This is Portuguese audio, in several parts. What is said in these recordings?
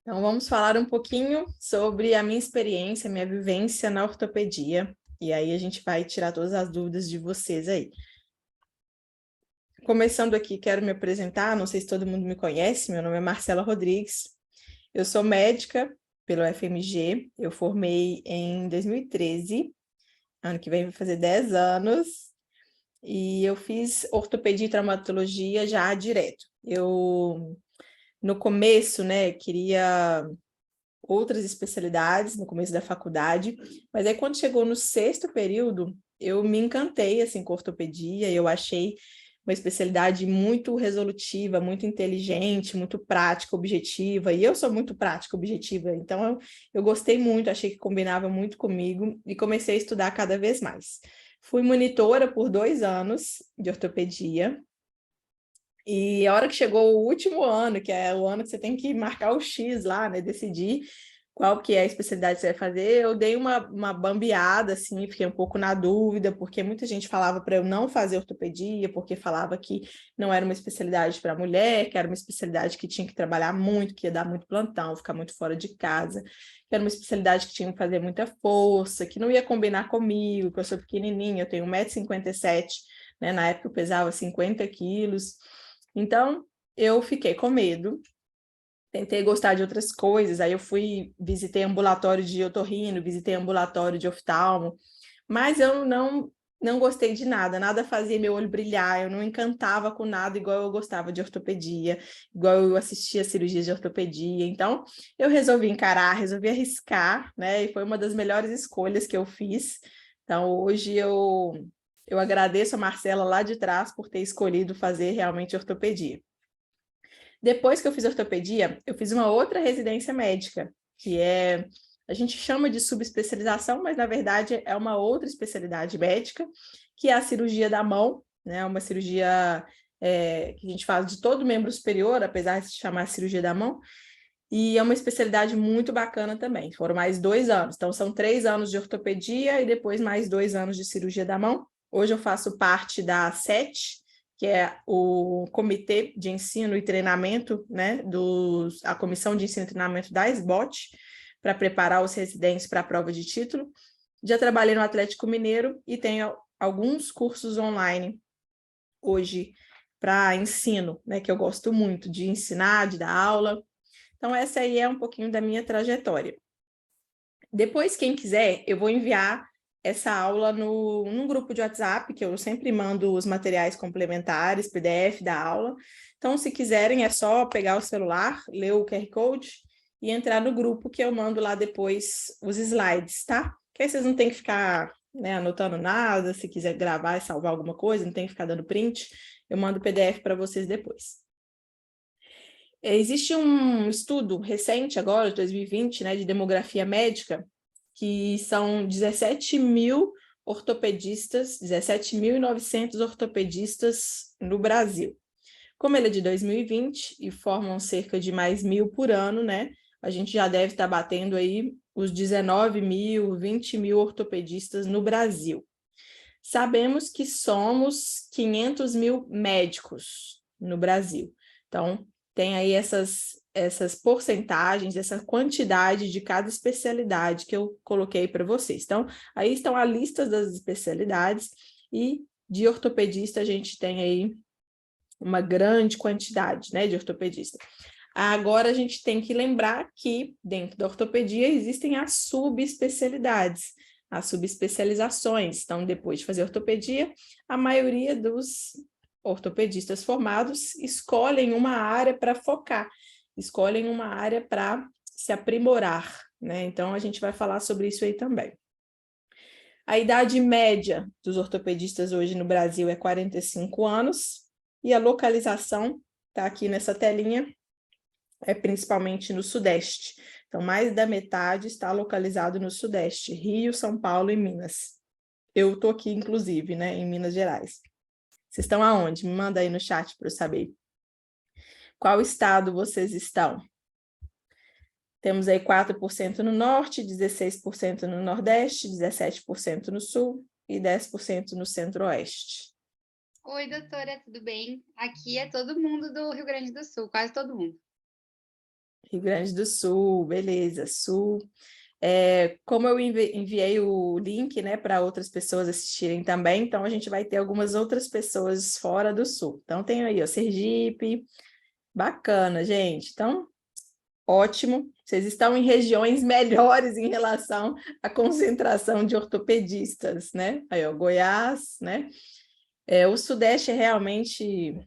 Então, vamos falar um pouquinho sobre a minha experiência, minha vivência na ortopedia. E aí a gente vai tirar todas as dúvidas de vocês aí. Começando aqui, quero me apresentar, não sei se todo mundo me conhece, meu nome é Marcela Rodrigues. Eu sou médica pelo FMG, eu formei em 2013, ano que vem vai fazer 10 anos, e eu fiz ortopedia e traumatologia já direto. No começo, né, queria outras especialidades no começo da faculdade, mas aí quando chegou no 6º período, eu me encantei assim com ortopedia, eu achei uma especialidade muito resolutiva, muito inteligente, muito prática, objetiva, e eu sou muito prática, objetiva, então eu gostei muito, achei que combinava muito comigo e comecei a estudar cada vez mais. Fui monitora por 2 anos de ortopedia, e a hora que chegou o último ano, que é o ano que você tem que marcar o X lá, né? Decidir qual que é a especialidade que você vai fazer, eu dei uma bambeada, assim, fiquei um pouco na dúvida, porque muita gente falava para eu não fazer ortopedia, porque falava que não era uma especialidade para mulher, que era uma especialidade que tinha que trabalhar muito, que ia dar muito plantão, ficar muito fora de casa, que era uma especialidade que tinha que fazer muita força, que não ia combinar comigo, que eu sou pequenininha, eu tenho 1,57 m, né? Na época eu pesava 50 quilos. Então, eu fiquei com medo, tentei gostar de outras coisas, aí eu visitei ambulatório de otorrino, visitei ambulatório de oftalmo, mas eu não gostei de nada, nada fazia meu olho brilhar, eu não encantava com nada igual eu gostava de ortopedia, igual eu assistia cirurgias de ortopedia, então eu resolvi encarar, resolvi arriscar, né, e foi uma das melhores escolhas que eu fiz. Então hoje eu agradeço a Marcela lá de trás por ter escolhido fazer realmente ortopedia. Depois que eu fiz ortopedia, eu fiz uma outra residência médica, a gente chama de subespecialização, mas na verdade é uma outra especialidade médica, que é a cirurgia da mão, né? Uma cirurgia que a gente faz de todo membro superior, apesar de se chamar cirurgia da mão, e é uma especialidade muito bacana também. Foram mais 2 anos, então são 3 anos de ortopedia e depois mais 2 anos de cirurgia da mão. Hoje eu faço parte da SET, que é o Comitê de Ensino e Treinamento, né, a Comissão de Ensino e Treinamento da SBOT, para preparar os residentes para a prova de título. Já trabalhei no Atlético Mineiro e tenho alguns cursos online hoje para ensino, né, que eu gosto muito de ensinar, de dar aula. Então, essa aí é um pouquinho da minha trajetória. Depois, quem quiser, eu vou enviar essa aula num grupo de WhatsApp, que eu sempre mando os materiais complementares, PDF da aula. Então, se quiserem, é só pegar o celular, ler o QR Code e entrar no grupo, que eu mando lá depois os slides, tá? Que aí vocês não têm que ficar, né, anotando nada, se quiser gravar e salvar alguma coisa, não tem que ficar dando print, eu mando o PDF para vocês depois. Existe um estudo recente agora, de 2020, né, de demografia médica, que são 17.000 ortopedistas, 17.900 ortopedistas no Brasil. Como ele é de 2020 e formam cerca de mais 1.000 por ano, né, a gente já deve estar batendo aí os 19.000, 20.000 ortopedistas no Brasil. Sabemos que somos 500.000 médicos no Brasil. Então, tem aí essas porcentagens, essa quantidade de cada especialidade que eu coloquei para vocês. Então, aí estão a lista das especialidades e de ortopedista a gente tem aí uma grande quantidade, né, de ortopedista. Agora a gente tem que lembrar que dentro da ortopedia existem as subespecialidades, as subespecializações. Então, depois de fazer ortopedia, a maioria dos ortopedistas formados escolhem uma área para focar, escolhem uma área para se aprimorar, né? Então, a gente vai falar sobre isso aí também. A idade média dos ortopedistas hoje no Brasil é 45 anos e a localização está aqui nessa telinha, é principalmente no Sudeste. Então, mais da metade está localizado no Sudeste, Rio, São Paulo e Minas. Eu estou aqui, inclusive, né, em Minas Gerais. Vocês estão aonde? Me manda aí no chat para eu saber. Qual estado vocês estão? Temos aí 4% no Norte, 16% no Nordeste, 17% no Sul e 10% no Centro-Oeste. Oi, doutora, tudo bem? Aqui é todo mundo do Rio Grande do Sul, quase todo mundo. Rio Grande do Sul, beleza, Sul. Como eu enviei o link, né, para outras pessoas assistirem também, então a gente vai ter algumas outras pessoas fora do Sul. Então tem aí, ó, Sergipe, bacana, gente. Então, ótimo. Vocês estão em regiões melhores em relação à concentração de ortopedistas, né? Aí, ó, Goiás, né? O Sudeste é realmente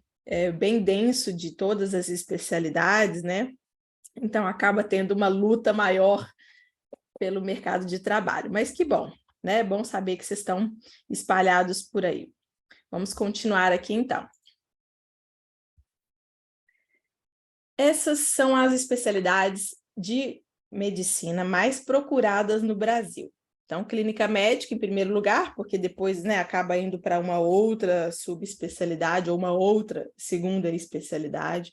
bem denso de todas as especialidades, né? Então, acaba tendo uma luta maior pelo mercado de trabalho. Mas que bom, né? É bom saber que vocês estão espalhados por aí. Vamos continuar aqui, então. Essas são as especialidades de medicina mais procuradas no Brasil. Então, clínica médica em primeiro lugar, porque depois, né, acaba indo para uma outra subespecialidade ou uma outra segunda especialidade.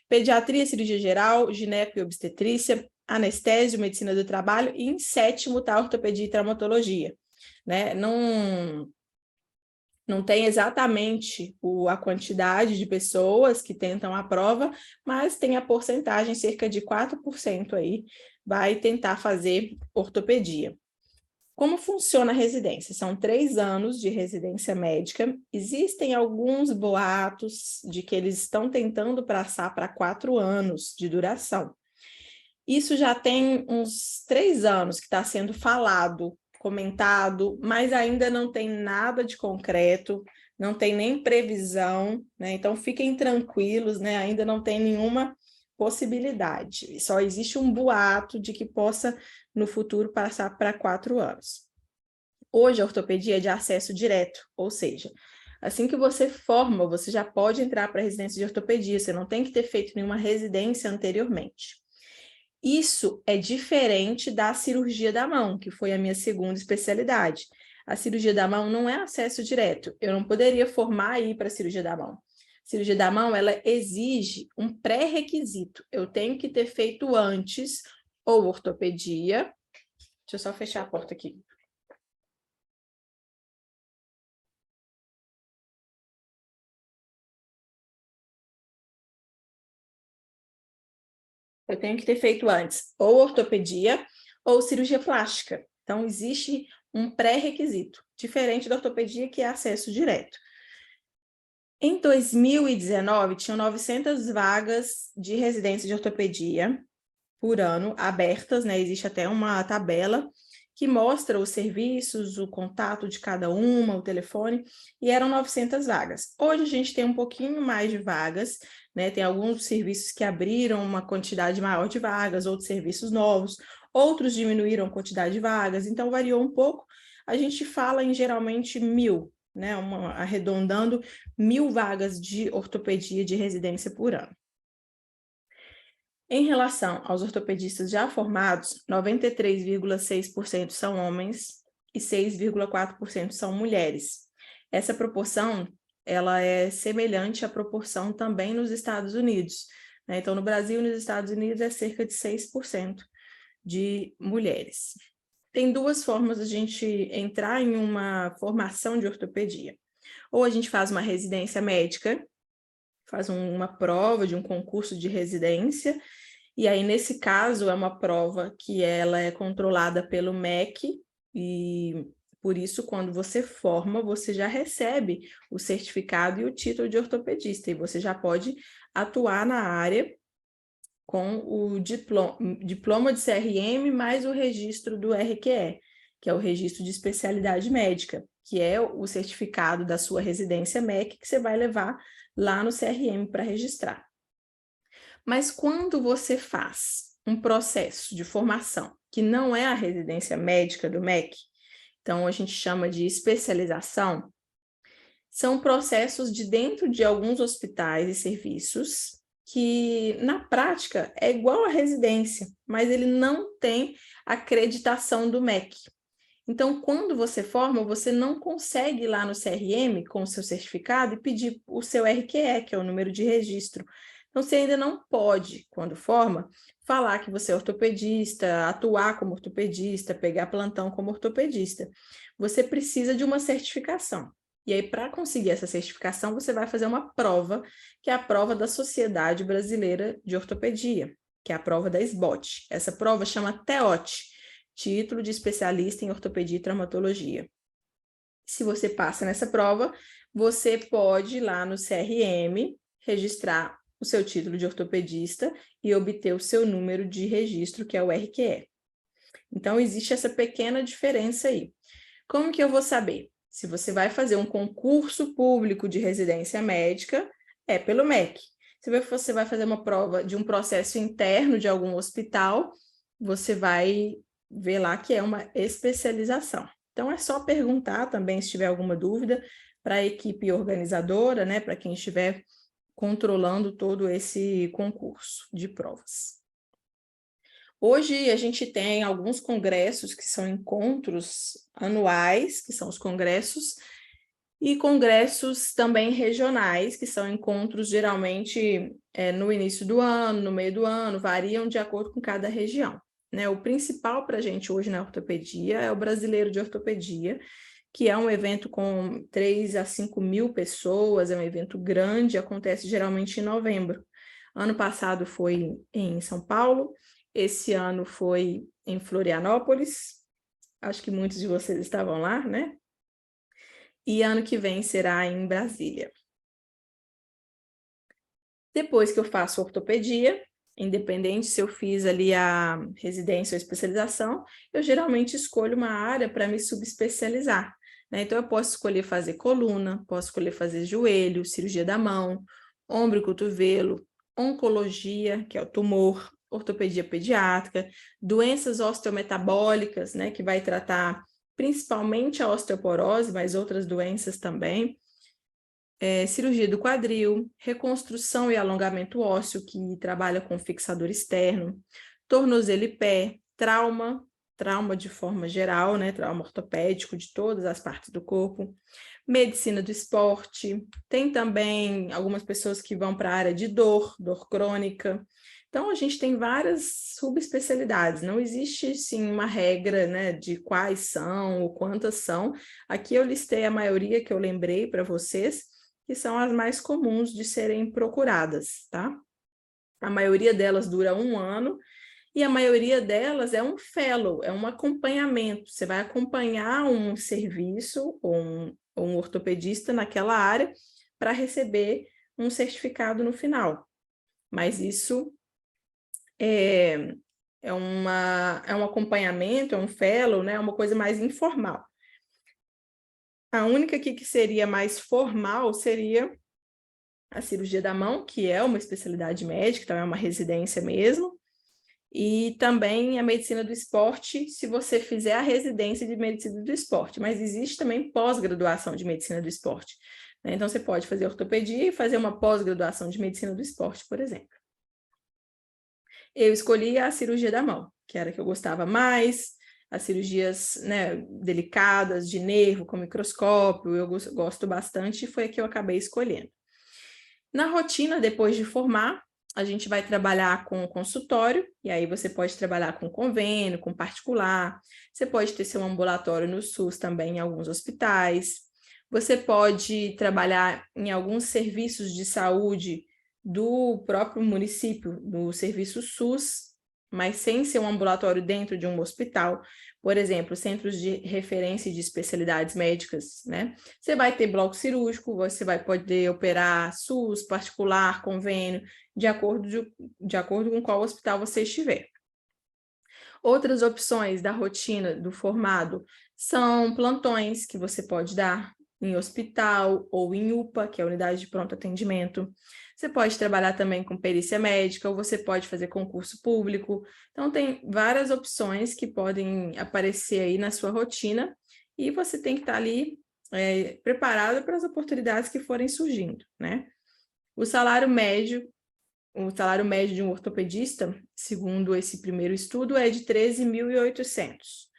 Pediatria, cirurgia geral, gineco e obstetrícia, anestésio, medicina do trabalho e em sétimo está ortopedia e traumatologia, né? Não tem exatamente a quantidade de pessoas que tentam a prova, mas tem a porcentagem, cerca de 4% aí, vai tentar fazer ortopedia. Como funciona a residência? São 3 anos de residência médica. Existem alguns boatos de que eles estão tentando passar para 4 anos de duração. Isso já tem uns 3 anos que está sendo falado, comentado, mas ainda não tem nada de concreto, não tem nem previsão, né? Então fiquem tranquilos, né? Ainda não tem nenhuma possibilidade. Só existe um boato de que possa, no futuro, passar para 4 anos. Hoje, a ortopedia é de acesso direto, ou seja, assim que você forma, você já pode entrar para a residência de ortopedia, você não tem que ter feito nenhuma residência anteriormente. Isso é diferente da cirurgia da mão, que foi a minha segunda especialidade. A cirurgia da mão não é acesso direto. Eu não poderia formar e ir para a cirurgia da mão. Cirurgia da mão, ela exige um pré-requisito. Eu tenho que ter feito antes ou ortopedia. Deixa eu só fechar a porta aqui. Eu tenho que ter feito antes ou ortopedia ou cirurgia plástica. Então, existe um pré-requisito, diferente da ortopedia, que é acesso direto. Em 2019, tinham 900 vagas de residência de ortopedia por ano abertas, né? Existe até uma tabela que mostra os serviços, o contato de cada uma, o telefone, e eram 900 vagas. Hoje a gente tem um pouquinho mais de vagas, né? Tem alguns serviços que abriram uma quantidade maior de vagas, outros serviços novos, outros diminuíram a quantidade de vagas, então variou um pouco. A gente fala em geralmente 1.000, né? Arredondando 1.000 vagas de ortopedia de residência por ano. Em relação aos ortopedistas já formados, 93,6% são homens e 6,4% são mulheres. Essa proporção, ela é semelhante à proporção também nos Estados Unidos, né? Então, no Brasil e nos Estados Unidos é cerca de 6% de mulheres. Tem 2 formas de a gente entrar em uma formação de ortopedia. Ou a gente faz uma residência médica, faz uma prova de um concurso de residência, e aí, nesse caso, é uma prova que ela é controlada pelo MEC, e por isso, quando você forma, você já recebe o certificado e o título de ortopedista, e você já pode atuar na área com o diploma de CRM mais o registro do RQE, que é o registro de especialidade médica, que é o certificado da sua residência MEC que você vai levar lá no CRM para registrar. Mas quando você faz um processo de formação que não é a residência médica do MEC, então a gente chama de especialização, são processos de dentro de alguns hospitais e serviços que, na prática, é igual à residência, mas ele não tem acreditação do MEC. Então, quando você forma, você não consegue ir lá no CRM com o seu certificado e pedir o seu RQE, que é o número de registro. Então, você ainda não pode, quando forma, falar que você é ortopedista, atuar como ortopedista, pegar plantão como ortopedista. Você precisa de uma certificação. E aí, para conseguir essa certificação, você vai fazer uma prova, que é a prova da Sociedade Brasileira de Ortopedia. que é a prova da SBOT. Essa prova chama TEOT, Título de Especialista em Ortopedia e Traumatologia. Se você passa nessa prova, você pode ir lá no CRM, registrar o seu título de ortopedista e obter o seu número de registro, que é o RQE. Então, existe essa pequena diferença aí. Como que eu vou saber? Se você vai fazer um concurso público de residência médica, é pelo MEC. Se você vai fazer uma prova de um processo interno de algum hospital, você vai ver lá que é uma especialização. Então, é só perguntar também se tiver alguma dúvida para a equipe organizadora, né, para quem estiver controlando todo esse concurso de provas. Hoje a gente tem alguns congressos que são encontros anuais, que são os congressos, e congressos também regionais, que são encontros geralmente no início do ano, no meio do ano, variam de acordo com cada região, né? O principal para a gente hoje na ortopedia é o Brasileiro de Ortopedia, que é um evento com 3 a 5 mil pessoas, é um evento grande, acontece geralmente em novembro. Ano passado foi em São Paulo, esse ano foi em Florianópolis, acho que muitos de vocês estavam lá, né? E ano que vem será em Brasília. Depois que eu faço ortopedia, independente se eu fiz ali a residência ou especialização, eu geralmente escolho uma área para me subespecializar, né? Então, eu posso escolher fazer coluna, posso escolher fazer joelho, cirurgia da mão, ombro e cotovelo, oncologia, que é o tumor, ortopedia pediátrica, doenças osteometabólicas, né, que vai tratar principalmente a osteoporose, mas outras doenças também, cirurgia do quadril, reconstrução e alongamento ósseo, que trabalha com fixador externo, tornozelo e pé, trauma de forma geral, né, trauma ortopédico de todas as partes do corpo, medicina do esporte, tem também algumas pessoas que vão para a área de dor crônica. Então, a gente tem várias subespecialidades, não existe, sim, uma regra, né, de quais são ou quantas são. Aqui eu listei a maioria que eu lembrei para vocês, que são as mais comuns de serem procuradas, tá? A maioria delas dura 1 ano, e a maioria delas é um fellow, é um acompanhamento. Você vai acompanhar um serviço ou um ortopedista naquela área para receber um certificado no final. Mas isso é um acompanhamento, é um fellow, né? É uma coisa mais informal. A única aqui que seria mais formal seria a cirurgia da mão, que é uma especialidade médica, então é uma residência mesmo, e também a medicina do esporte, se você fizer a residência de medicina do esporte, mas existe também pós-graduação de medicina do esporte, né? Então, você pode fazer ortopedia e fazer uma pós-graduação de medicina do esporte, por exemplo. Eu escolhi a cirurgia da mão, que era a que eu gostava mais, as cirurgias, né, delicadas, de nervo, com microscópio, eu gosto bastante, e foi a que eu acabei escolhendo. Na rotina, depois de formar, a gente vai trabalhar com consultório, e aí você pode trabalhar com convênio, com particular, você pode ter seu ambulatório no SUS também em alguns hospitais, você pode trabalhar em alguns serviços de saúde do próprio município, do serviço SUS, mas sem ser um ambulatório dentro de um hospital, por exemplo, centros de referência de especialidades médicas, né? Você vai ter bloco cirúrgico, você vai poder operar SUS, particular, convênio, de acordo com qual hospital você estiver. Outras opções da rotina do formado são plantões que você pode dar em hospital ou em UPA, que é a unidade de pronto atendimento. Você pode trabalhar também com perícia médica, ou você pode fazer concurso público. Então, tem várias opções que podem aparecer aí na sua rotina, e você tem que estar ali preparado para as oportunidades que forem surgindo, né? O salário médio de um ortopedista, segundo esse primeiro estudo, é de 13.800.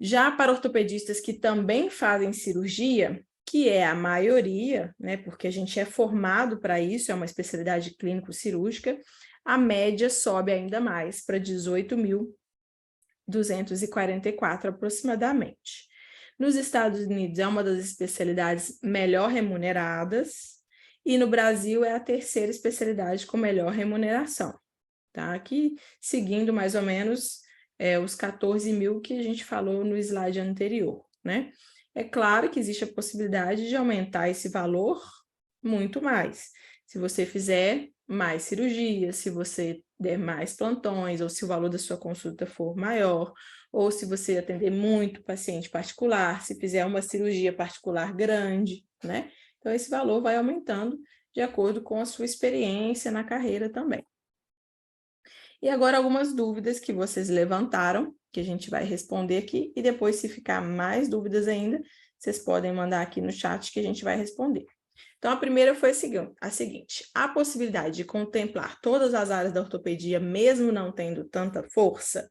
Já para ortopedistas que também fazem cirurgia, que é a maioria, né, porque a gente é formado para isso, é uma especialidade clínico-cirúrgica, a média sobe ainda mais para 18.244 aproximadamente. Nos Estados Unidos é uma das especialidades melhor remuneradas, e no Brasil é a terceira especialidade com melhor remuneração. tá? Aqui, seguindo mais ou menos os 14 mil que a gente falou no slide anterior, né? É claro que existe a possibilidade de aumentar esse valor muito mais. Se você fizer mais cirurgias, se você der mais plantões, ou se o valor da sua consulta for maior, ou se você atender muito paciente particular, se fizer uma cirurgia particular grande, né? Então, esse valor vai aumentando de acordo com a sua experiência na carreira também. E agora algumas dúvidas que vocês levantaram, que a gente vai responder aqui, e depois, se ficar mais dúvidas ainda, vocês podem mandar aqui no chat que a gente vai responder. Então, a primeira foi a seguinte: a possibilidade de contemplar todas as áreas da ortopedia, mesmo não tendo tanta força?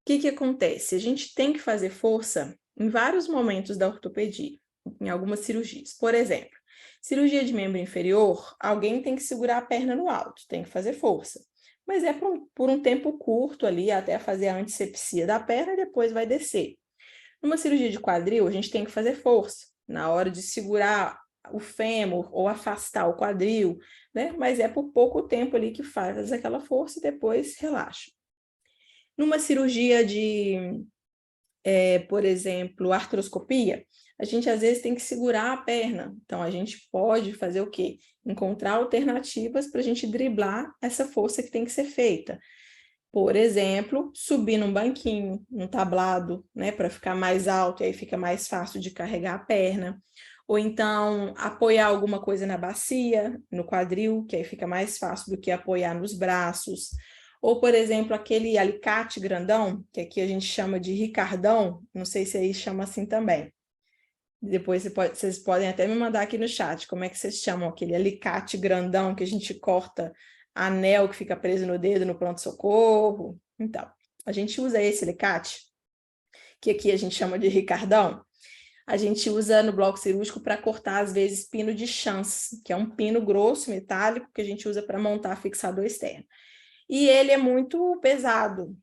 O que acontece? A gente tem que fazer força em vários momentos da ortopedia, em algumas cirurgias. Por exemplo, cirurgia de membro inferior, alguém tem que segurar a perna no alto, tem que fazer força. Mas é por um tempo curto ali, até fazer a antisepsia da perna e depois vai descer. Numa cirurgia de quadril, a gente tem que fazer força na hora de segurar o fêmur ou afastar o quadril, né? Mas é por pouco tempo ali que faz aquela força e depois relaxa. Numa cirurgia de, por exemplo, artroscopia, a gente às vezes tem que segurar a perna. Então, a gente pode fazer o quê? Encontrar alternativas para a gente driblar essa força que tem que ser feita. Por exemplo, subir num banquinho, num tablado, né, para ficar mais alto, e aí fica mais fácil de carregar a perna. Ou então, apoiar alguma coisa na bacia, no quadril, que aí fica mais fácil do que apoiar nos braços. Ou, por exemplo, aquele alicate grandão, que aqui a gente chama de Ricardão, não sei se aí chama assim também. Depois vocês podem até me mandar aqui no chat como é que vocês chamam aquele alicate grandão que a gente corta anel que fica preso no dedo no pronto-socorro. Então, a gente usa esse alicate, que aqui a gente chama de Ricardão, a gente usa no bloco cirúrgico para cortar, às vezes, pino de chance, que é um pino grosso, metálico, que a gente usa para montar fixador externo. E ele é muito pesado,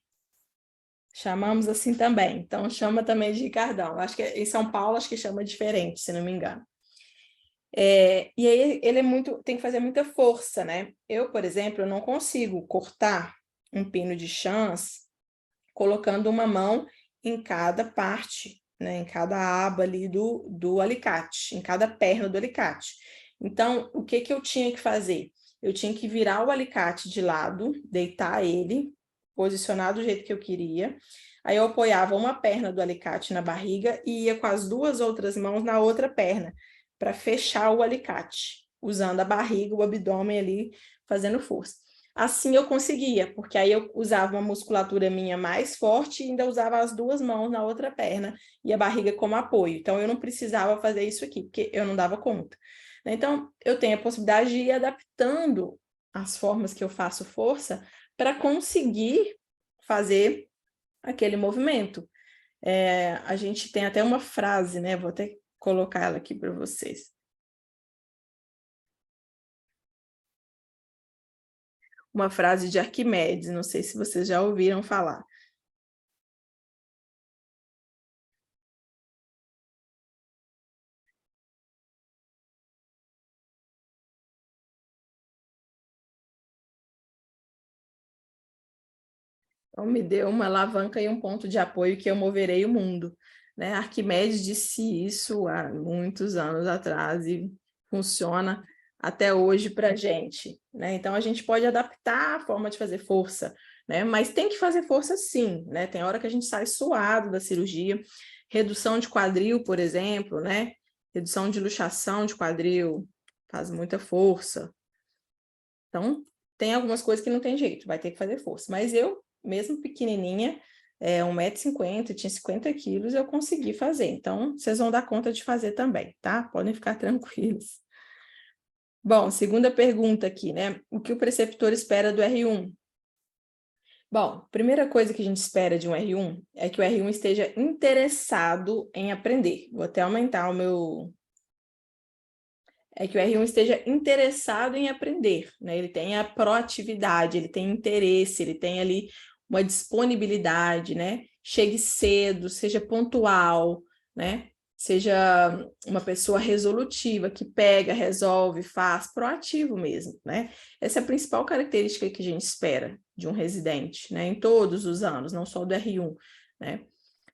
chamamos assim também, então chama também de Ricardão. Acho que em São Paulo acho que chama diferente, se não me engano. E aí ele tem que fazer muita força, né? Eu, por exemplo, não consigo cortar um pino de chance colocando uma mão em cada parte, né? Em cada aba ali do alicate, em cada perna do alicate. Então, o que eu tinha que fazer? Eu tinha que virar o alicate de lado, deitar ele, posicionar do jeito que eu queria. Aí eu apoiava uma perna do alicate na barriga e ia com as duas outras mãos na outra perna, para fechar o alicate, usando a barriga, o abdômen ali, fazendo força. Assim eu conseguia, porque aí eu usava uma musculatura minha mais forte e ainda usava as duas mãos na outra perna e a barriga como apoio. Então, eu não precisava fazer isso aqui, porque eu não dava conta. Então, eu tenho a possibilidade de ir adaptando as formas que eu faço força para conseguir fazer aquele movimento. A gente tem até uma frase, né? Vou até colocar ela aqui para vocês. Uma frase de Arquimedes, não sei se vocês já ouviram falar. Então, me deu uma alavanca e um ponto de apoio que eu moverei o mundo, né? Arquimedes disse isso há muitos anos atrás e funciona até hoje para a gente, né? Então, a gente pode adaptar a forma de fazer força, né? Mas tem que fazer força sim, né? Tem hora que a gente sai suado da cirurgia, redução de quadril, por exemplo, né? Redução de luxação de quadril, faz muita força. Então, tem algumas coisas que não tem jeito, vai ter que fazer força. Mas eu, mesmo pequenininha, 1,50 m, tinha 50 quilos, eu consegui fazer. Então, vocês vão dar conta de fazer também, tá? Podem ficar tranquilos. Bom, segunda pergunta aqui, né? O que o preceptor espera do R1? Bom, primeira coisa que a gente espera de um R1 é que o R1 esteja interessado em aprender. Vou até aumentar o meu... É que o R1 esteja interessado em aprender, né? Ele tenha proatividade, ele tem interesse, ele tem ali uma disponibilidade, né? Chegue cedo, seja pontual, né? seja uma pessoa resolutiva, que pega, resolve, faz, proativo mesmo, né? Essa é a principal característica que a gente espera de um residente, né? Em todos os anos, não só do R1, né?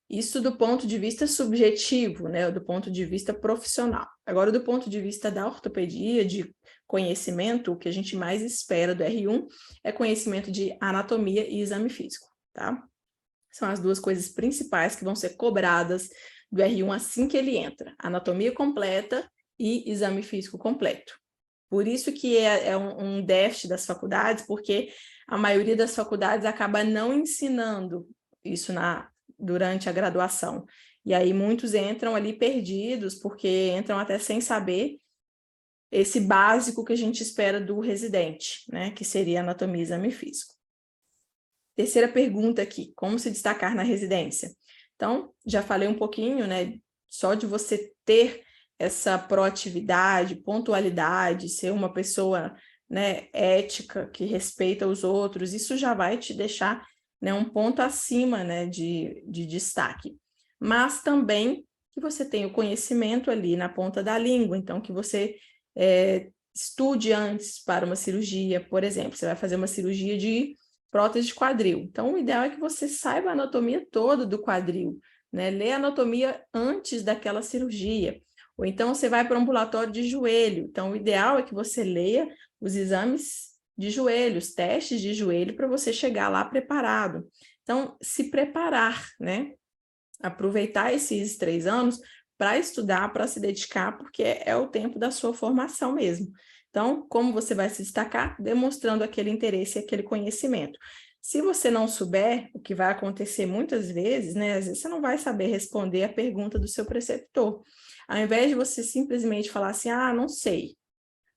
Isso do ponto de vista subjetivo, né? Do ponto de vista profissional. Agora, do ponto de vista da ortopedia, de conhecimento, o que a gente mais espera do R1 é conhecimento de anatomia e exame físico, tá? São as duas coisas principais que vão ser cobradas do R1 assim que ele entra. Anatomia completa e exame físico completo. Por isso que é um déficit das faculdades, porque a maioria das faculdades acaba não ensinando isso durante a graduação. E aí muitos entram ali perdidos, porque entram até sem saber esse básico que a gente espera do residente, né? Que seria anatomia e exame físico. Terceira pergunta aqui, como se destacar na residência? Então, já falei um pouquinho, né? Só de você ter essa proatividade, pontualidade, ser uma pessoa, né, ética, que respeita os outros, isso já vai te deixar, né, um ponto acima, né, de destaque. Mas também que você tenha o conhecimento ali na ponta da língua, então que você estude antes para uma cirurgia, por exemplo, você vai fazer uma cirurgia de prótese de quadril. Então, o ideal é que você saiba a anatomia toda do quadril, né? Lê a anatomia antes daquela cirurgia. Ou então, você vai para um ambulatório de joelho. Então, o ideal é que você leia os exames de joelho, os testes de joelho, para você chegar lá preparado. Então, se preparar, né? Aproveitar esses 3 anos para estudar, para se dedicar, porque é o tempo da sua formação mesmo. Então, como você vai se destacar? Demonstrando aquele interesse e aquele conhecimento. Se você não souber, o que vai acontecer muitas vezes, né? Às vezes você não vai saber responder a pergunta do seu preceptor. Ao invés de você simplesmente falar assim, não sei.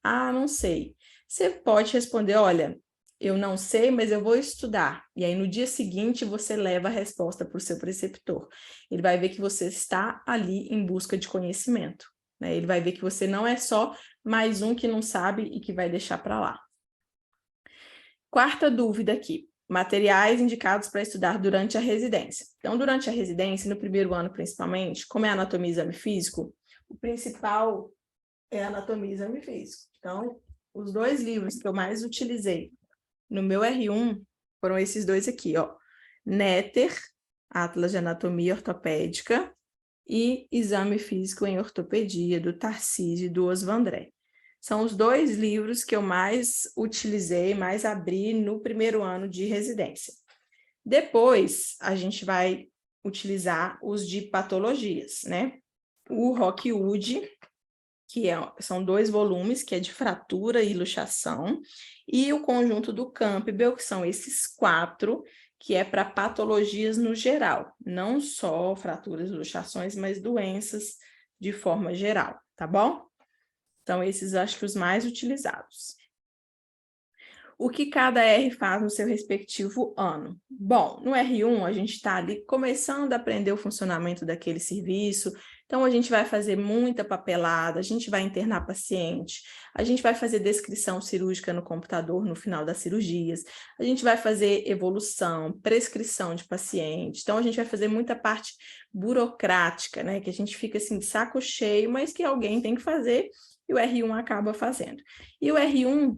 Não sei. Você pode responder, olha, eu não sei, mas eu vou estudar. E aí, no dia seguinte, você leva a resposta para o seu preceptor. Ele vai ver que você está ali em busca de conhecimento, né? Ele vai ver que você não é só mais um que não sabe e que vai deixar para lá. Quarta dúvida aqui. Materiais indicados para estudar durante a residência. Então, durante a residência, no primeiro ano principalmente, como é anatomia e exame físico, o principal é anatomia e exame físico. Então, os 2 livros que eu mais utilizei no meu R1 foram esses 2 aqui, ó. Netter, Atlas de Anatomia Ortopédica, e Exame Físico em Ortopedia, do Tarcísio e do Osvandré. São os 2 livros que eu mais utilizei, mais abri no primeiro ano de residência. Depois, a gente vai utilizar os de patologias, né? O Rockwood, que são 2 volumes, que é de fratura e luxação, e o conjunto do Campbell, que são esses 4, que é para patologias no geral, não só fraturas e luxações, mas doenças de forma geral, tá bom? Então, esses acho que os mais utilizados. O que cada R faz no seu respectivo ano? Bom, no R1 a gente está ali começando a aprender o funcionamento daquele serviço, então a gente vai fazer muita papelada, a gente vai internar paciente, a gente vai fazer descrição cirúrgica no computador no final das cirurgias, a gente vai fazer evolução, prescrição de paciente, então a gente vai fazer muita parte burocrática, né, que a gente fica assim de saco cheio, mas que alguém tem que fazer e o R1 acaba fazendo. E o R1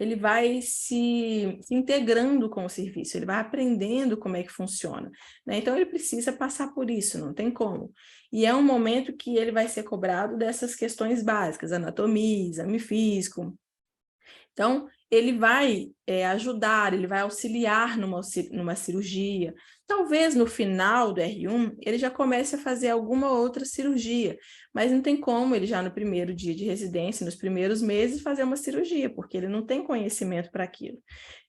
ele vai se integrando com o serviço, ele vai aprendendo como é que funciona, né? Então, ele precisa passar por isso, não tem como. E é um momento que ele vai ser cobrado dessas questões básicas, anatomia, exame físico. Então, ele vai ajudar, ele vai auxiliar numa cirurgia. Talvez no final do R1 ele já comece a fazer alguma outra cirurgia, mas não tem como ele já no primeiro dia de residência, nos primeiros meses, fazer uma cirurgia, porque ele não tem conhecimento para aquilo.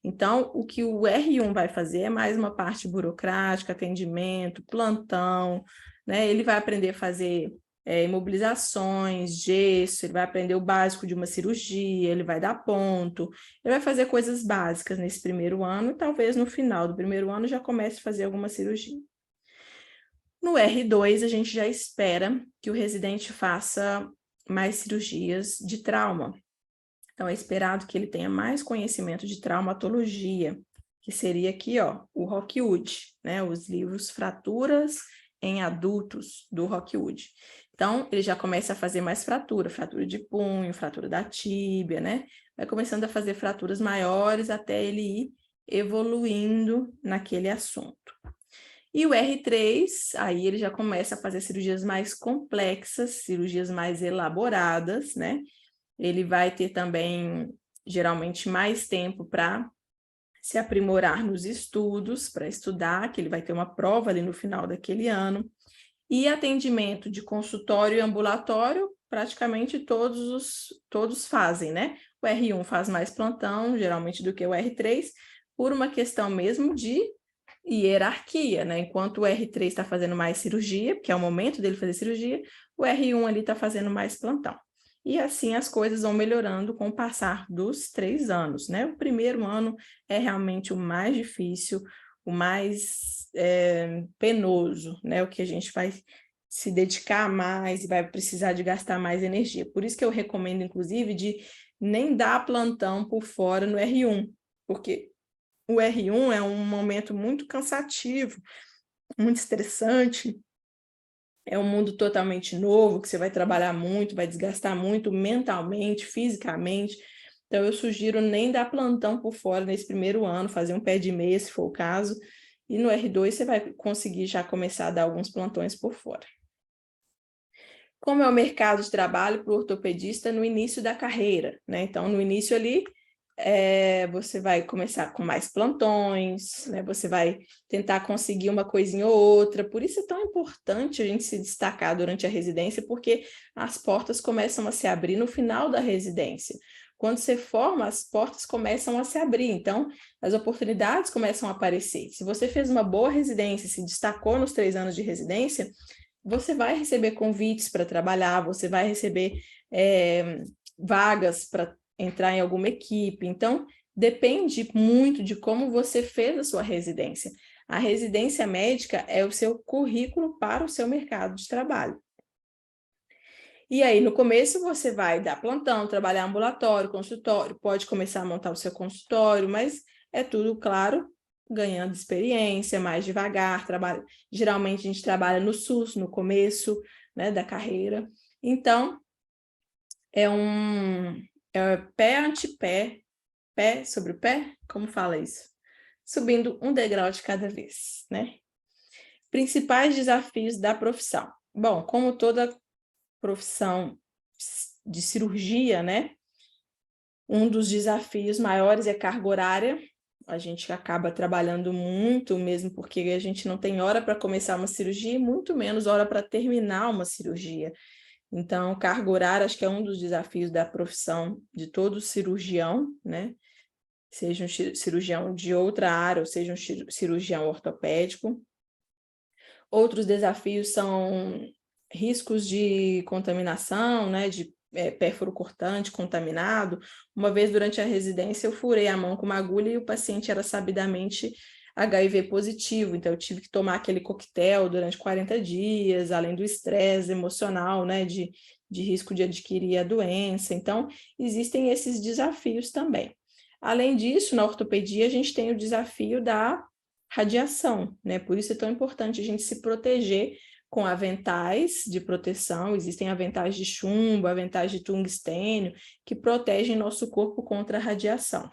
Então, o que o R1 vai fazer é mais uma parte burocrática, atendimento, plantão, né? Ele vai aprender a fazer imobilizações, gesso, ele vai aprender o básico de uma cirurgia, ele vai dar ponto, ele vai fazer coisas básicas nesse primeiro ano e talvez no final do primeiro ano já comece a fazer alguma cirurgia. No R2, a gente já espera que o residente faça mais cirurgias de trauma. Então, é esperado que ele tenha mais conhecimento de traumatologia, que seria aqui, ó, o Rockwood, né? Os livros Fraturas em adultos do Rockwood. Então, ele já começa a fazer mais fratura de punho, fratura da tíbia, né? Vai começando a fazer fraturas maiores até ele ir evoluindo naquele assunto. E o R3, aí ele já começa a fazer cirurgias mais complexas, cirurgias mais elaboradas, né? Ele vai ter também, geralmente, mais tempo para se aprimorar nos estudos, para estudar, que ele vai ter uma prova ali no final daquele ano. E atendimento de consultório e ambulatório, praticamente todos fazem, né? O R1 faz mais plantão, geralmente, do que o R3, por uma questão mesmo de hierarquia, né? Enquanto o R3 está fazendo mais cirurgia, que é o momento dele fazer cirurgia, o R1 ali está fazendo mais plantão. E assim as coisas vão melhorando com o passar dos 3 anos, né? O primeiro ano é realmente o mais difícil, o mais penoso, né? O que a gente vai se dedicar mais e vai precisar de gastar mais energia. Por isso que eu recomendo, inclusive, de nem dar plantão por fora no R1, porque o R1 é um momento muito cansativo, muito estressante, é um mundo totalmente novo, que você vai trabalhar muito, vai desgastar muito mentalmente, fisicamente. Então, eu sugiro nem dar plantão por fora nesse primeiro ano, fazer um pé de meia, se for o caso, e no R2 você vai conseguir já começar a dar alguns plantões por fora. Como é o mercado de trabalho para o ortopedista no início da carreira, né? Então, no início ali, você vai começar com mais plantões, né? Você vai tentar conseguir uma coisinha ou outra. Por isso é tão importante a gente se destacar durante a residência, porque as portas começam a se abrir no final da residência. Quando você forma, as portas começam a se abrir, então as oportunidades começam a aparecer. Se você fez uma boa residência, se destacou nos 3 anos de residência, você vai receber convites para trabalhar, você vai receber vagas para entrar em alguma equipe. Então, depende muito de como você fez a sua residência. A residência médica é o seu currículo para o seu mercado de trabalho. E aí, no começo, você vai dar plantão, trabalhar ambulatório, consultório, pode começar a montar o seu consultório, mas é tudo, claro, ganhando experiência, mais devagar. Geralmente, a gente trabalha no SUS, no começo, né, da carreira. Então, é pé ante pé, pé sobre pé, como fala isso? Subindo um degrau de cada vez, né? Principais desafios da profissão. Bom, como toda profissão de cirurgia, né? Um dos desafios maiores é carga horária. A gente acaba trabalhando muito mesmo porque a gente não tem hora para começar uma cirurgia e muito menos hora para terminar uma cirurgia. Então, carga horária acho que é um dos desafios da profissão de todo cirurgião, né? Seja um cirurgião de outra área ou seja um cirurgião ortopédico. Outros desafios são riscos de contaminação, né? De pérfuro cortante contaminado. Uma vez durante a residência eu furei a mão com uma agulha e o paciente era sabidamente HIV positivo, então eu tive que tomar aquele coquetel durante 40 dias, além do estresse emocional, né, de risco de adquirir a doença. Então, existem esses desafios também. Além disso, na ortopedia, a gente tem o desafio da radiação, né? Por isso é tão importante a gente se proteger com aventais de proteção. Existem aventais de chumbo, aventais de tungstênio, que protegem nosso corpo contra a radiação.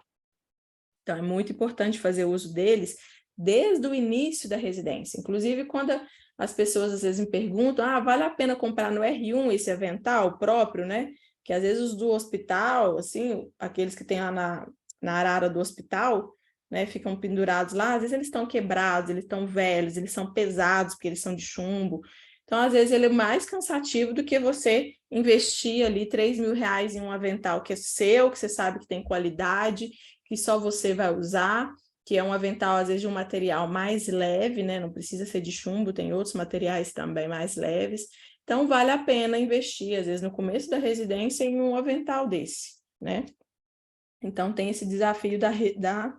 Então, é muito importante fazer uso deles desde o início da residência. Inclusive, quando as pessoas às vezes me perguntam, vale a pena comprar no R1 esse avental próprio, né? Que às vezes os do hospital, assim, aqueles que tem lá na arara do hospital, né, ficam pendurados lá, às vezes eles estão quebrados, eles estão velhos, eles são pesados porque eles são de chumbo. Então, às vezes, ele é mais cansativo do que você investir ali R$3.000 em um avental que é seu, que você sabe que tem qualidade, que só você vai usar, que é um avental, às vezes, de um material mais leve, né? Não precisa ser de chumbo, tem outros materiais também mais leves. Então, vale a pena investir, às vezes, no começo da residência, em um avental desse, né? Então, tem esse desafio da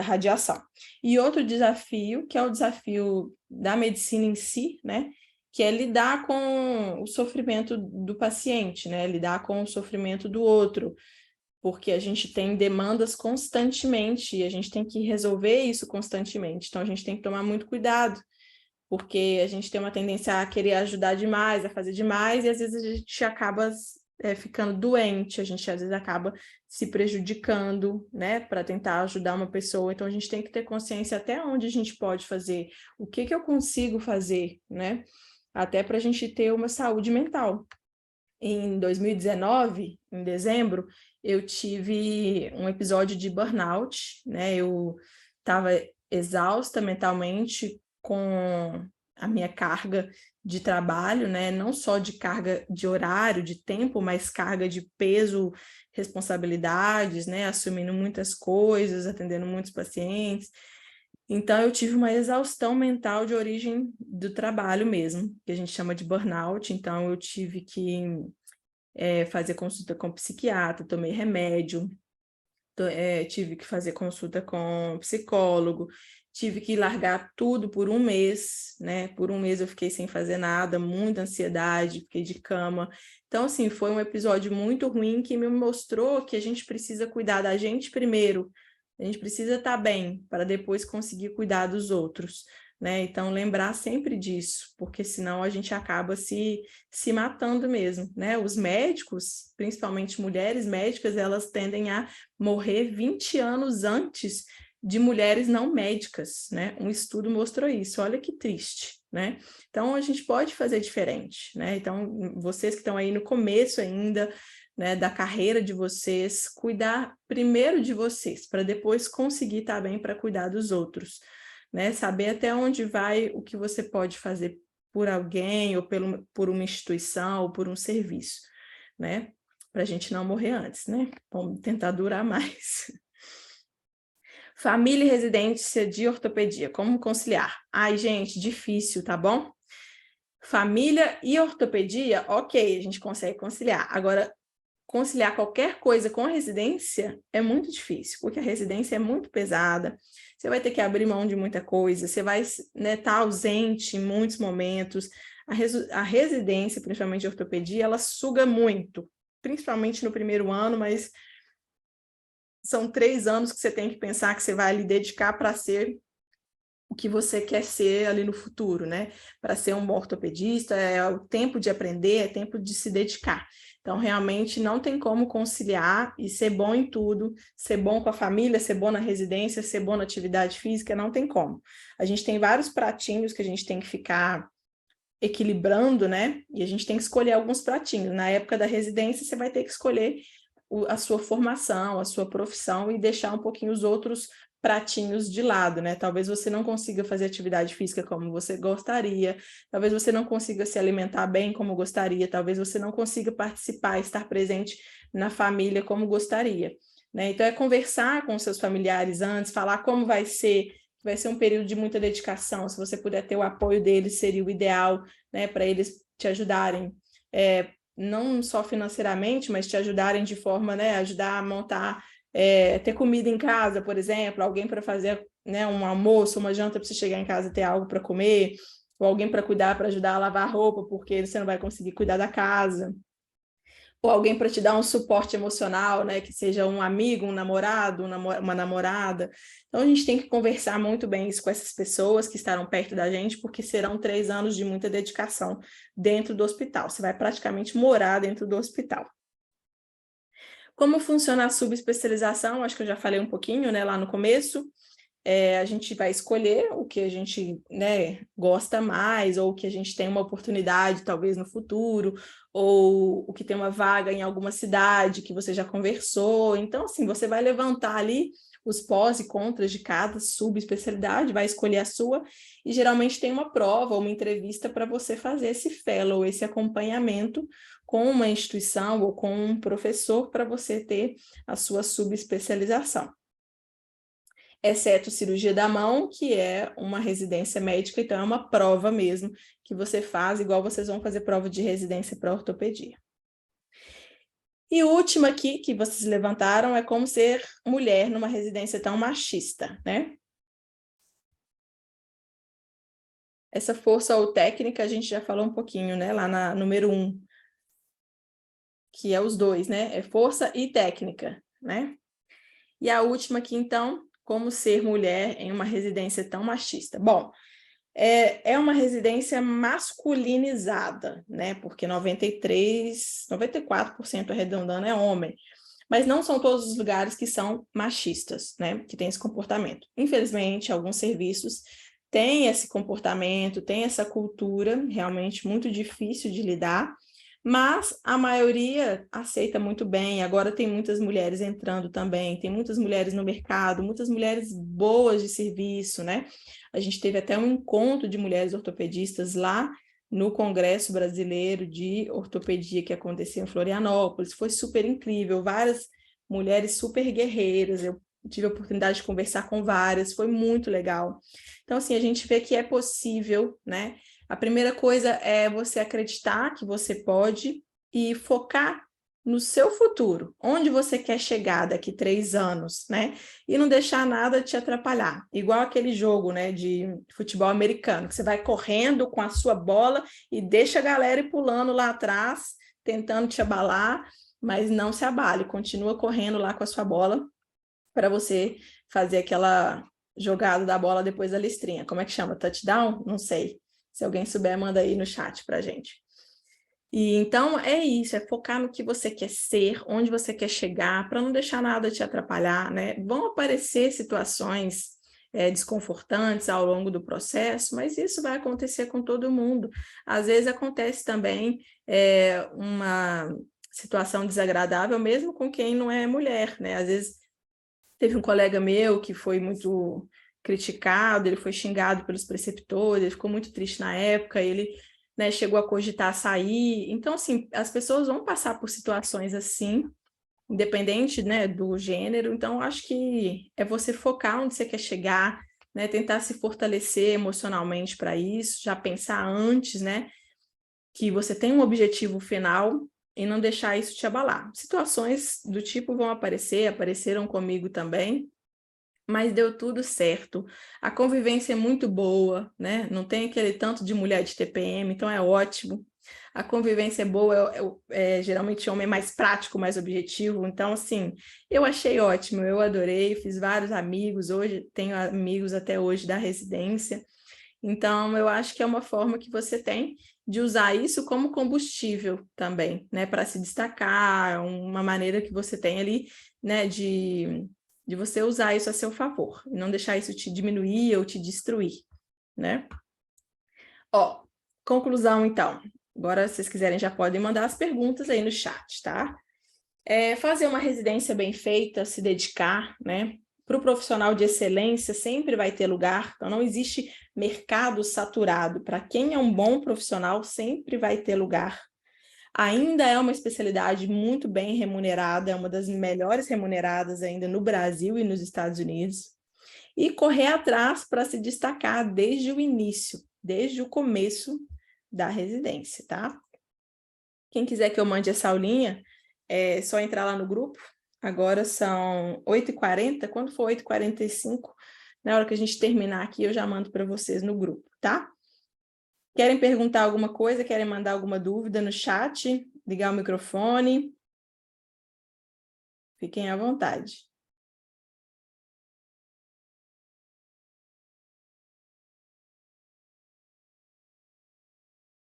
radiação. E outro desafio, que é o desafio da medicina em si, né? Que é lidar com o sofrimento do paciente, né? Lidar com o sofrimento do outro, porque a gente tem demandas constantemente e a gente tem que resolver isso constantemente. Então, a gente tem que tomar muito cuidado, porque a gente tem uma tendência a querer ajudar demais, a fazer demais, e às vezes a gente acaba ficando doente, a gente às vezes acaba se prejudicando, né, para tentar ajudar uma pessoa. Então a gente tem que ter consciência até onde a gente pode fazer, o que eu consigo fazer, né, até para a gente ter uma saúde mental. Em 2019, em dezembro, eu tive um episódio de burnout, né, eu estava exausta mentalmente com a minha carga de trabalho, né? Não só de carga de horário, de tempo, mas carga de peso, responsabilidades, né? Assumindo muitas coisas, atendendo muitos pacientes. Então, eu tive uma exaustão mental de origem do trabalho mesmo, que a gente chama de burnout. Então, eu tive que fazer consulta com psiquiatra, tomei remédio, tive que fazer consulta com psicólogo, tive que largar tudo por um mês, né? Por um mês eu fiquei sem fazer nada, muita ansiedade, fiquei de cama. Então, assim, foi um episódio muito ruim que me mostrou que a gente precisa cuidar da gente primeiro, a gente precisa estar bem para depois conseguir cuidar dos outros, né? Então, lembrar sempre disso, porque senão a gente acaba se matando mesmo, né? Os médicos, principalmente mulheres médicas, elas tendem a morrer 20 anos antes de mulheres não médicas, né? Um estudo mostrou isso, olha que triste, né? Então, a gente pode fazer diferente, né? Então, vocês que estão aí no começo ainda, né, da carreira de vocês, cuidar primeiro de vocês, para depois conseguir estar bem para cuidar dos outros, né? Saber até onde vai o que você pode fazer por alguém, ou por uma instituição, ou por um serviço, né? Para a gente não morrer antes, né? Vamos tentar durar mais. Família e residência de ortopedia, como conciliar? Ai, gente, difícil, tá bom? Família e ortopedia, ok, a gente consegue conciliar. Agora, conciliar qualquer coisa com a residência é muito difícil, porque a residência é muito pesada, você vai ter que abrir mão de muita coisa, você vai, né, estar ausente em muitos momentos. A residência, principalmente de ortopedia, ela suga muito, principalmente no primeiro ano, mas são 3 anos que você tem que pensar que você vai lhe dedicar para ser o que você quer ser ali no futuro, né? Para ser um bom ortopedista, é o tempo de aprender, é tempo de se dedicar. Então, realmente, não tem como conciliar e ser bom em tudo, ser bom com a família, ser bom na residência, ser bom na atividade física, não tem como. A gente tem vários pratinhos que a gente tem que ficar equilibrando, né? E a gente tem que escolher alguns pratinhos. Na época da residência, você vai ter que escolher a sua formação, a sua profissão e deixar um pouquinho os outros pratinhos de lado, né? Talvez você não consiga fazer atividade física como você gostaria, talvez você não consiga se alimentar bem como gostaria, talvez você não consiga participar, estar presente na família como gostaria, né? Então, é conversar com seus familiares antes, falar como vai ser um período de muita dedicação, se você puder ter o apoio deles, seria o ideal, né? Para eles te ajudarem, não só financeiramente, mas te ajudarem de forma, né? Ajudar a montar, ter comida em casa, por exemplo, alguém para fazer, né, um almoço, uma janta para você chegar em casa e ter algo para comer, ou alguém para cuidar, para ajudar a lavar roupa, porque você não vai conseguir cuidar da casa, ou alguém para te dar um suporte emocional, né, que seja um amigo, um namorado, uma namorada. Então, a gente tem que conversar muito bem isso com essas pessoas que estarão perto da gente, porque serão 3 anos de muita dedicação dentro do hospital. Você vai praticamente morar dentro do hospital. Como funciona a subespecialização? Acho que eu já falei um pouquinho, né, lá no começo. A gente vai escolher o que a gente, né, gosta mais, ou o que a gente tem uma oportunidade, talvez, no futuro, ou o que tem uma vaga em alguma cidade que você já conversou. Então, assim, você vai levantar ali os pós e contras de cada subespecialidade, vai escolher a sua, e geralmente tem uma prova ou uma entrevista para você fazer esse fellow, esse acompanhamento com uma instituição ou com um professor para você ter a sua subespecialização. Exceto cirurgia da mão, que é uma residência médica, então é uma prova mesmo que você faz, igual vocês vão fazer prova de residência para ortopedia. E o último aqui que vocês levantaram é como ser mulher numa residência tão machista, né? Essa força ou técnica a gente já falou um pouquinho, né? Lá na número 1, que é os dois, né? É força e técnica, né? E a última aqui, então, como ser mulher em uma residência tão machista. Bom, É uma residência masculinizada, né? Porque 94% arredondando é homem. Mas não são todos os lugares que são machistas, né? Que tem esse comportamento. Infelizmente, alguns serviços têm esse comportamento, têm essa cultura realmente muito difícil de lidar, mas a maioria aceita muito bem. Agora tem muitas mulheres entrando também, tem muitas mulheres no mercado, muitas mulheres boas de serviço, né? A gente teve até um encontro de mulheres ortopedistas lá no Congresso Brasileiro de Ortopedia que aconteceu em Florianópolis. Foi super incrível, várias mulheres super guerreiras. Eu tive a oportunidade de conversar com várias, foi muito legal. Então, assim, a gente vê que é possível, né? A primeira coisa é você acreditar que você pode e focar no seu futuro, onde você quer chegar daqui 3 anos, né? E não deixar nada te atrapalhar. Igual aquele jogo, né, de futebol americano, que você vai correndo com a sua bola e deixa a galera ir pulando lá atrás, tentando te abalar, mas não se abale, continua correndo lá com a sua bola para você fazer aquela jogada da bola depois da listrinha. Como é que chama? Touchdown? Não sei. Se alguém souber, manda aí no chat para gente. E então é isso, é focar no que você quer ser, onde você quer chegar, para não deixar nada te atrapalhar, né? Vão aparecer situações desconfortantes ao longo do processo, mas isso vai acontecer com todo mundo. Às vezes acontece também uma situação desagradável, mesmo com quem não é mulher, né? Às vezes teve um colega meu que foi muito criticado, ele foi xingado pelos preceptores, ele ficou muito triste na época, ele, né, chegou a cogitar sair. Então, assim, as pessoas vão passar por situações assim, independente, né, do gênero. Então, acho que é você focar onde você quer chegar, né, tentar se fortalecer emocionalmente para isso, já pensar antes, né, que você tem um objetivo final e não deixar isso te abalar. Situações do tipo vão aparecer, apareceram comigo também, mas deu tudo certo. A convivência é muito boa, né? Não tem aquele tanto de mulher de TPM, então é ótimo. A convivência é boa, geralmente homem é mais prático, mais objetivo. Então, assim, eu achei ótimo, eu adorei, fiz vários amigos, hoje tenho amigos até hoje da residência. Então, eu acho que é uma forma que você tem de usar isso como combustível também, né? Para se destacar, uma maneira que você tem ali, né? De você usar isso a seu favor, e não deixar isso te diminuir ou te destruir, né? Ó, conclusão, então. Agora, se vocês quiserem, já podem mandar as perguntas aí no chat, tá? Fazer uma residência bem feita, se dedicar, né? Para o profissional de excelência sempre vai ter lugar, então não existe mercado saturado. Para quem é um bom profissional, sempre vai ter lugar. Ainda é uma especialidade muito bem remunerada, é uma das melhores remuneradas ainda no Brasil e nos Estados Unidos. E correr atrás para se destacar desde o início, desde o começo da residência, tá? Quem quiser que eu mande essa aulinha, é só entrar lá no grupo. Agora são 8h40, quando for 8h45, na hora que a gente terminar aqui, eu já mando para vocês no grupo, tá? Querem perguntar alguma coisa? Querem mandar alguma dúvida no chat? Ligar o microfone? Fiquem à vontade.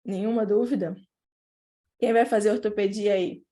Nenhuma dúvida? Quem vai fazer ortopedia aí?